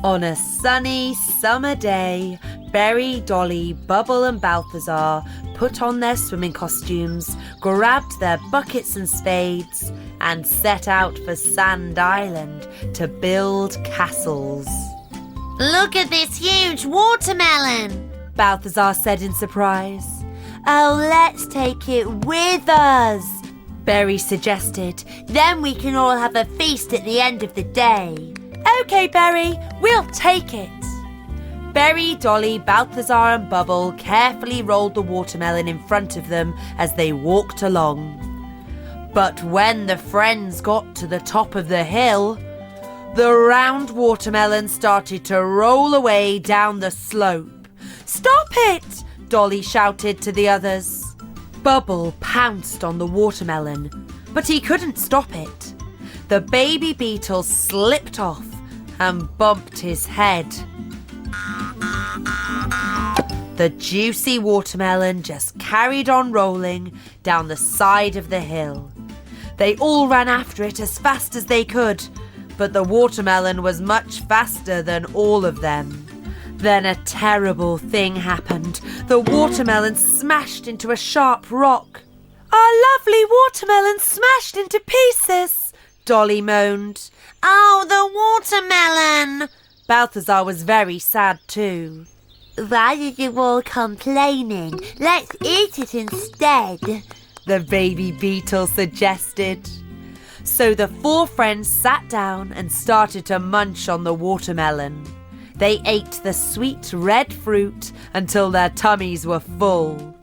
On a sunny summer day, Berry, Dolly, Bubble and Balthazar put on their swimming costumes, grabbed their buckets and spades, and set out for Sand Island to build castles. Look at this huge watermelon, Balthazar said in surprise. Oh, let's take it with us, Berry suggested. Then we can all have a feast at the end of the day. Okay, Berry, we'll take it. Berry, Dolly, Balthazar and Bubble carefully rolled the watermelon in front of them as they walked along. But when the friends got to the top of the hill, the round watermelon started to roll away down the slope. Stop it! Dolly shouted to the others. Bubble pounced on the watermelon, but he couldn't stop it. The baby beetle slipped off and bumped his head. The juicy watermelon just carried on rolling down the side of the hill. They all ran after it as fast as they could, but the watermelon was much faster than all of them. Then a terrible thing happened. The watermelon smashed into a sharp rock. Our lovely watermelon smashed into pieces, Dolly moaned. Oh, the watermelon! Balthazar was very sad too. Why are you all complaining? Let's eat it instead, the baby beetle suggested. So the four friends sat down and started to munch on the watermelon. They ate the sweet red fruit until their tummies were full.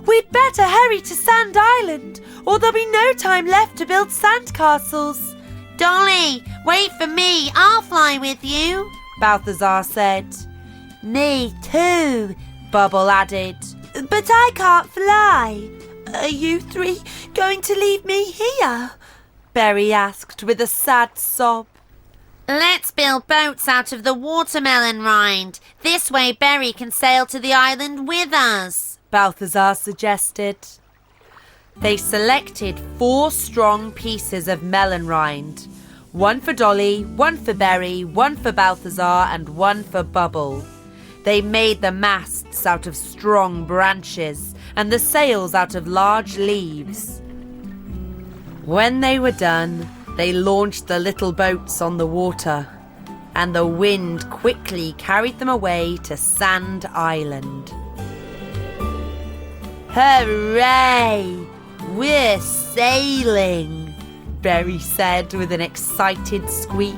We'd better hurry to Sand Island, or there'll be no time left to build sandcastles. Dolly, wait for me. I'll fly with you, Balthazar said. Me too, Bubble added. But I can't fly. Are you three going to leave me here? Berry asked with a sad sob. Let's build boats out of the watermelon rind. This way Berry can sail to the island with us, Balthazar suggested. They selected 4 strong pieces of melon rind. 1 for Dolly, 1 for Berry, 1 for Balthazar and 1 for Bubble. They made the masts out of strong branches and the sails out of large leaves. When they were done, they launched the little boats on the water, and the wind quickly carried them away to Sand Island. Hooray! We're sailing, Berry said with an excited squeak.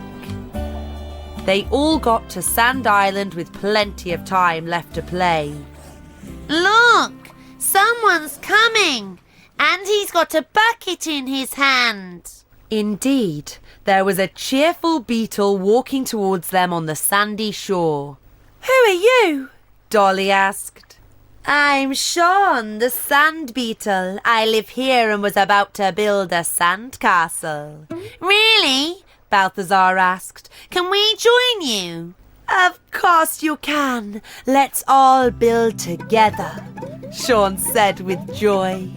They all got to Sand Island with plenty of time left to play. Look! Someone's coming! And he's got a bucket in his hand. Indeed, there was a cheerful beetle walking towards them on the sandy shore. Who are you? Dolly asked. I'm Sean, the sand beetle. I live here and was about to build a sandcastle. Really? Balthazar asked. Can we join you? Of course you can. Let's all build together, Sean said with joy.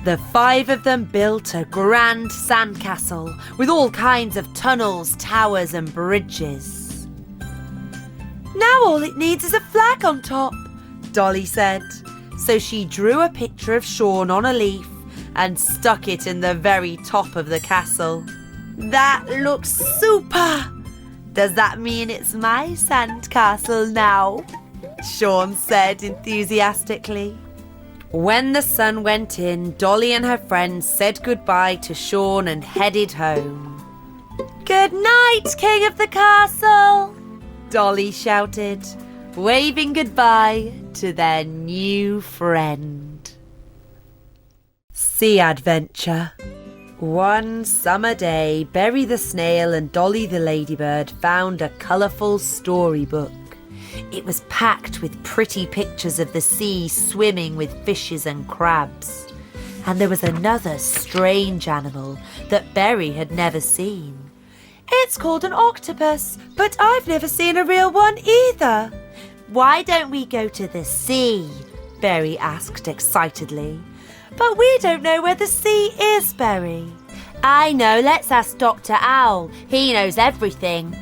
The 5 of them built a grand sandcastle with all kinds of tunnels, towers and bridges. Now all it needs is a flag on top, Dolly said. So she drew a picture of Sean on a leaf and stuck it in the very top of the castle. That looks super! Does that mean it's my sandcastle now? Sean said enthusiastically. When the sun went in, Dolly and her friends said goodbye to Sean and headed home. Good night, King of the Castle, Dolly shouted, waving goodbye to their new friend. Sea Adventure. One summer day, Berry the snail and Dolly the ladybird found a colourful storybook. It was packed with pretty pictures of the sea swimming with fishes and crabs. And there was another strange animal that Berry had never seen. It's called an octopus, but I've never seen a real one either. Why don't we go to the sea? Berry asked excitedly. But we don't know where the sea is, Berry. I know, let's ask Dr. Owl. He knows everything.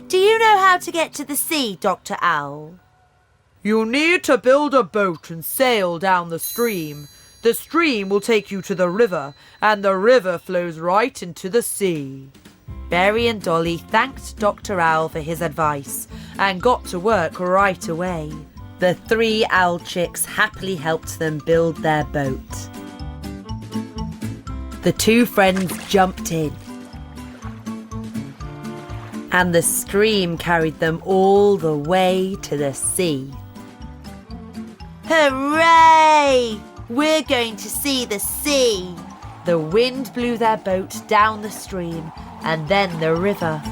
Do you know how to get to the sea, Dr. Owl? You'll need to build a boat and sail down the stream. The stream will take you to the river, and the river flows right into the sea. Berry and Dolly thanked Dr. Owl for his advice and got to work right away. The 3 owl chicks happily helped them build their boat. The 2 friends jumped in, and the stream carried them all the way to the sea. Hooray! We're going to see the sea! The wind blew their boat down the stream and then the river.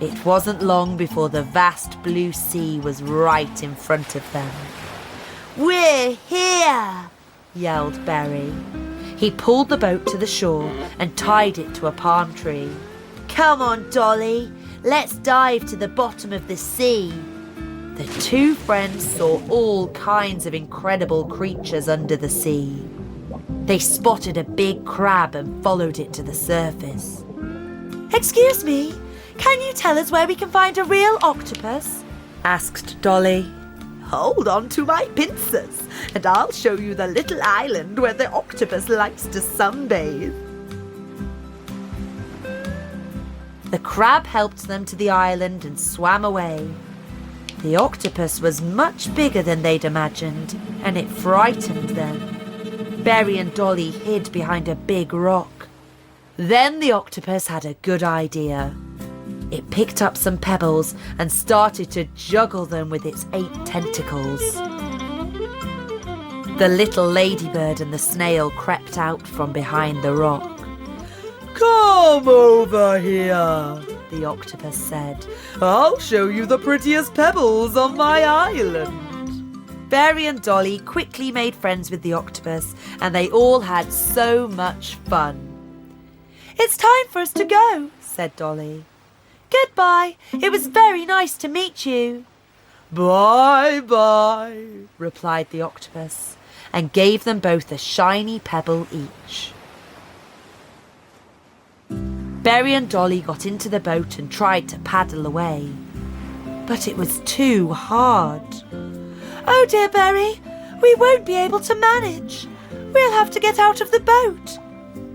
It wasn't long before the vast blue sea was right in front of them. We're here! Yelled Berry. He pulled the boat to the shore and tied it to a palm tree. Come on, Dolly, let's dive to the bottom of the sea. The 2 friends saw all kinds of incredible creatures under the sea. They spotted a big crab and followed it to the surface. Excuse me, can you tell us where we can find a real octopus? Asked Dolly. Hold on to my pincers, and I'll show you the little island where the octopus likes to sunbathe. The crab helped them to the island and swam away. The octopus was much bigger than they'd imagined, and it frightened them. Berry and Dolly hid behind a big rock. Then the octopus had a good idea. It picked up some pebbles and started to juggle them with its 8 tentacles. The little ladybird and the snail crept out from behind the rock. Come over here, the octopus said. I'll show you the prettiest pebbles on my island. Berry and Dolly quickly made friends with the octopus, and they all had so much fun. It's time for us to go, said Dolly. Goodbye. It was very nice to meet you. Bye-bye, replied the octopus, and gave them both a shiny pebble each. Berry and Dolly got into the boat and tried to paddle away, but it was too hard. Oh dear, Berry, we won't be able to manage. We'll have to get out of the boat.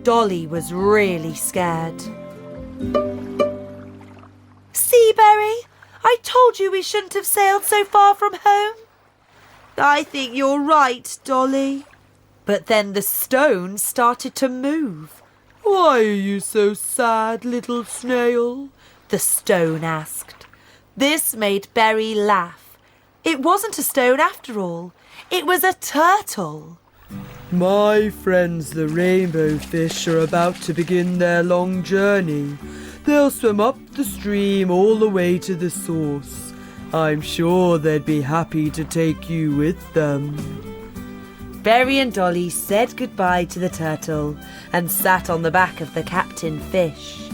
Dolly was really scared. See, Berry, I told you we shouldn't have sailed so far from home. I think you're right, Dolly. But then the stone started to move. Why are you so sad, little snail? The stone asked. This made Berry laugh. It wasn't a stone after all. It was a turtle. My friends, the rainbow fish, are about to begin their long journey. They'll swim up the stream all the way to the source. I'm sure they'd be happy to take you with them. Berry and Dolly said goodbye to the turtle and sat on the back of the captain fish.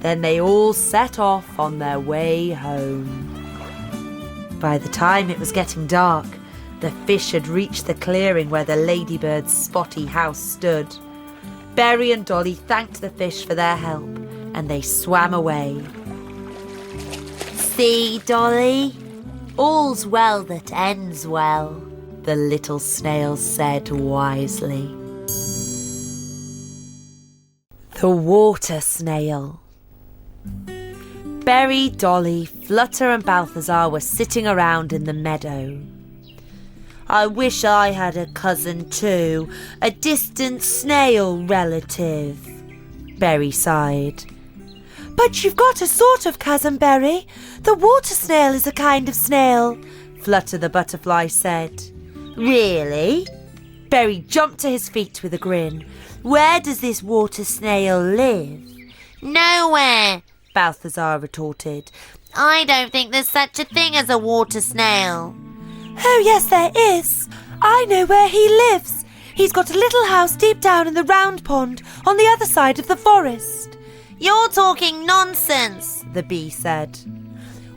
Then they all set off on their way home. By the time it was getting dark, the fish had reached the clearing where the ladybird's spotty house stood. Berry and Dolly thanked the fish for their help, and they swam away. See, Dolly, all's well that ends well, the little snail said wisely. The Water Snail. Berry, Dolly, Flutter and Balthazar were sitting around in the meadow. I wish I had a cousin too, a distant snail relative, Berry sighed. But you've got a sort of cousin, Berry. The water snail is a kind of snail, Flutter the butterfly said. Really? Berry jumped to his feet with a grin. Where does this water snail live? Nowhere, Balthazar retorted. I don't think there's such a thing as a water snail. Oh, yes, there is. I know where he lives. He's got a little house deep down in the round pond on the other side of the forest. You're talking nonsense, the bee said.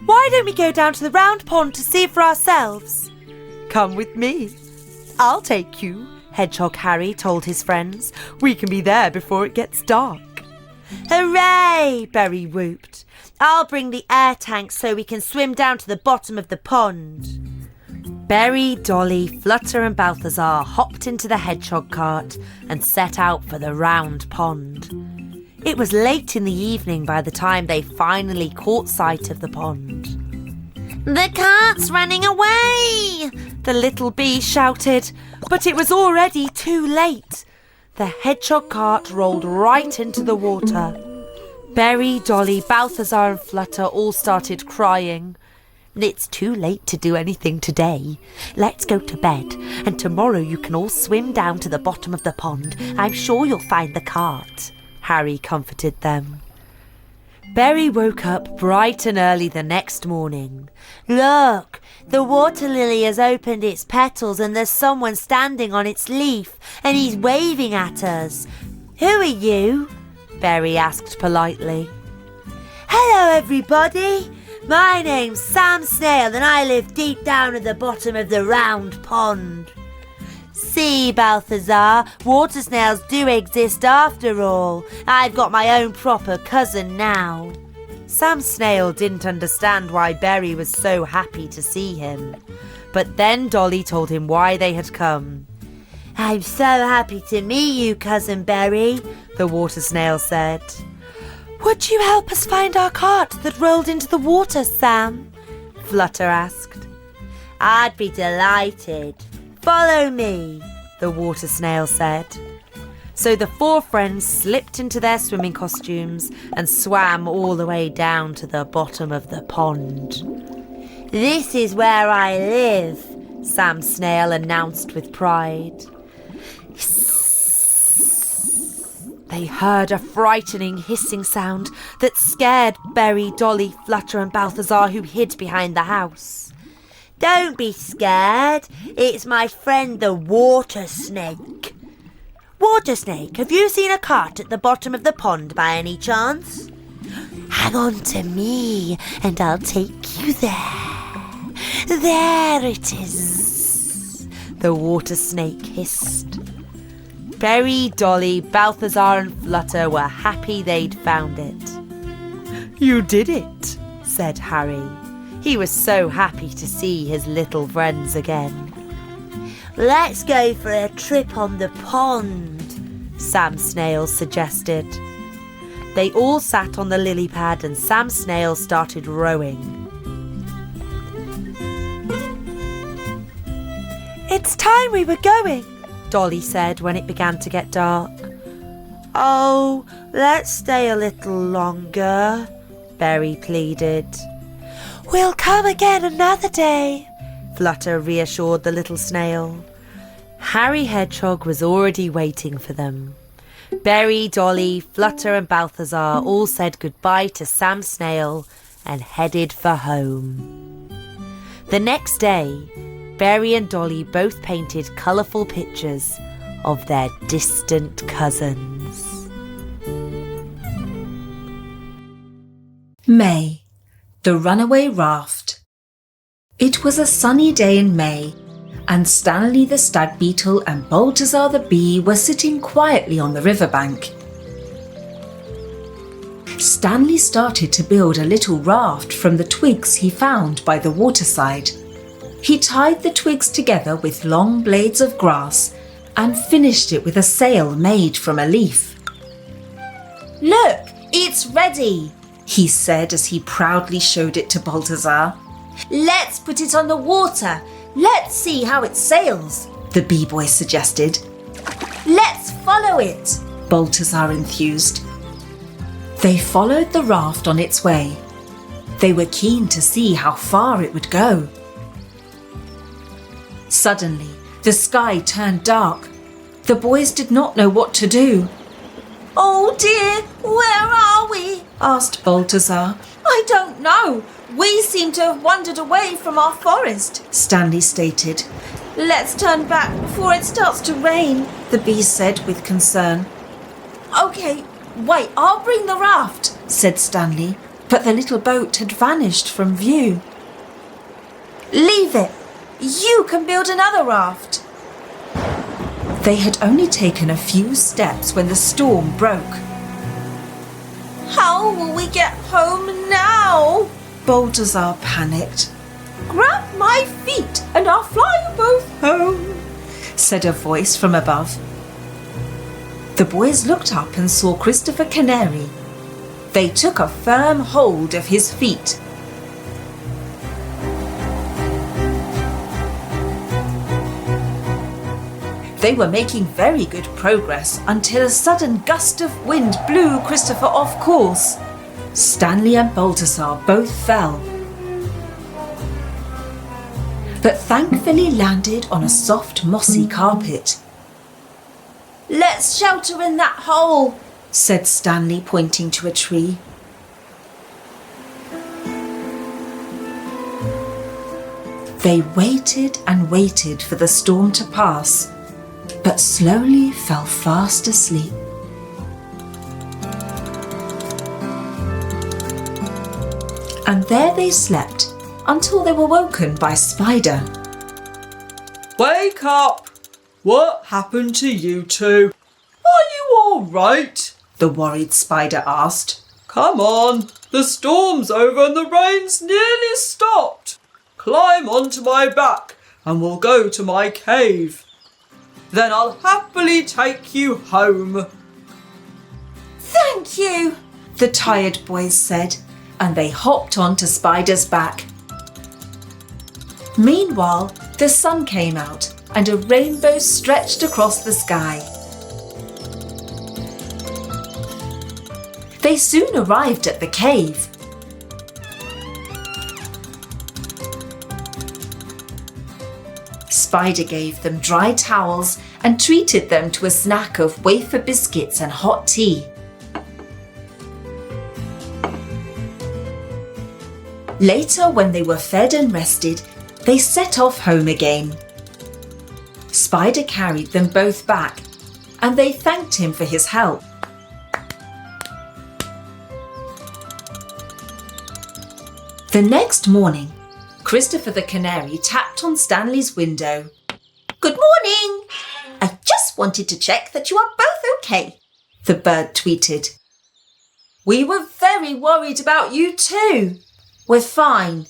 Why don't we go down to the round pond to see for ourselves? Come with me. I'll take you, Hedgehog Harry told his friends. We can be there before it gets dark. Hooray! Berry whooped. I'll bring the air tank so we can swim down to the bottom of the pond. Berry, Dolly, Flutter and Balthazar hopped into the hedgehog cart and set out for the round pond. It was late in the evening by the time they finally caught sight of the pond. The cart's running away! The little bee shouted, but it was already too late. The hedgehog cart rolled right into the water. Berry, Dolly, Balthazar and Flutter all started crying. It's too late to do anything today. Let's go to bed, and tomorrow you can all swim down to the bottom of the pond. I'm sure you'll find the cart, Harry comforted them. Berry woke up bright and early the next morning. Look, the water lily has opened its petals and there's someone standing on its leaf and he's waving at us. Who are you? Berry asked politely. Hello, everybody. My name's Sam Snail and I live deep down at the bottom of the round pond. See, Balthazar, water snails do exist after all. I've got my own proper cousin now. Sam Snail didn't understand why Berry was so happy to see him. But then Dolly told him why they had come. I'm so happy to meet you, Cousin Berry, the water snail said. Would you help us find our cart that rolled into the water, Sam? Flutter asked. I'd be delighted. Follow me, the water snail said. So the four friends slipped into their swimming costumes and swam all the way down to the bottom of the pond. This is where I live, Sam Snail announced with pride. They heard a frightening hissing sound that scared Berry, Dolly, Flutter and Balthazar, who hid behind the house. Don't be scared. It's my friend the Water Snake. Water Snake, have you seen a cart at the bottom of the pond by any chance? Hang on to me and I'll take you there. There it is, the Water Snake hissed. Berry, Dolly, Balthazar and Flutter were happy they'd found it. You did it, said Harry. He was so happy to see his little friends again. Let's go for a trip on the pond, Sam Snail suggested. They all sat on the lily pad and Sam Snail started rowing. It's time we were going, Dolly said when it began to get dark. Oh, let's stay a little longer, Berry pleaded. We'll come again another day, Flutter reassured the little snail. Harry Hedgehog was already waiting for them. Berry, Dolly, Flutter and Balthazar all said goodbye to Sam Snail and headed for home. The next day, Berry and Dolly both painted colourful pictures of their distant cousins. May. The Runaway Raft. It was a sunny day in May, and Stanley the stag beetle and Balthazar the bee were sitting quietly on the riverbank. Stanley started to build a little raft from the twigs he found by the waterside. He tied the twigs together with long blades of grass and finished it with a sail made from a leaf. "Look, it's ready," he said as he proudly showed it to Balthazar. "Let's put it on the water. Let's see how it sails," the bee boy suggested. "Let's follow it," Balthazar enthused. They followed the raft on its way. They were keen to see how far it would go. Suddenly, the sky turned dark. The boys did not know what to do. "Oh dear, where are we?" asked Balthazar. "I don't know. We seem to have wandered away from our forest," Stanley stated. "Let's turn back before it starts to rain," the bee said with concern. "Okay, wait, I'll bring the raft," said Stanley, but the little boat had vanished from view. "Leave it," You can build another raft. They had only taken a few steps when the storm broke. How will we get home now? Balthazar panicked. Grab my feet and I'll fly you both home, said a voice from above. The boys looked up and saw Christopher Canary. They took a firm hold of his feet. They were making very good progress until a sudden gust of wind blew Christopher off course. Stanley and Balthazar both fell, but thankfully landed on a soft mossy carpet. Let's shelter in that hole, said Stanley, pointing to a tree. They waited and waited for the storm to pass, but slowly fell fast asleep. And there they slept until they were woken by Spider. Wake up! What happened to you two? Are you all right? The worried Spider asked. Come on, the storm's over and the rain's nearly stopped. Climb onto my back and we'll go to my cave. Then I'll happily take you home. Thank you, the tired boys said, and they hopped onto Spider's back. Meanwhile, the sun came out and a rainbow stretched across the sky. They soon arrived at the cave. Spider gave them dry towels and treated them to a snack of wafer biscuits and hot tea. Later, when they were fed and rested, they set off home again. Spider carried them both back, and they thanked him for his help. The next morning, Christopher the Canary tapped on Stanley's window. Good morning! I just wanted to check that you are both okay, the bird tweeted. We were very worried about you too. We're fine.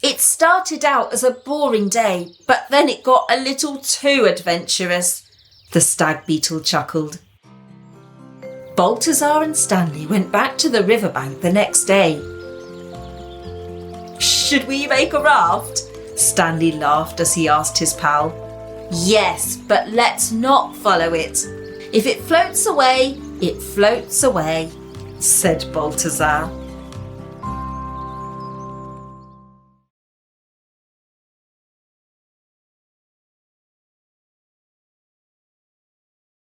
It started out as a boring day, but then it got a little too adventurous, the stag beetle chuckled. Balthazar and Stanley went back to the riverbank the next day. Should we make a raft? Stanley laughed as he asked his pal. Yes, but let's not follow it. If it floats away, it floats away, said Balthazar.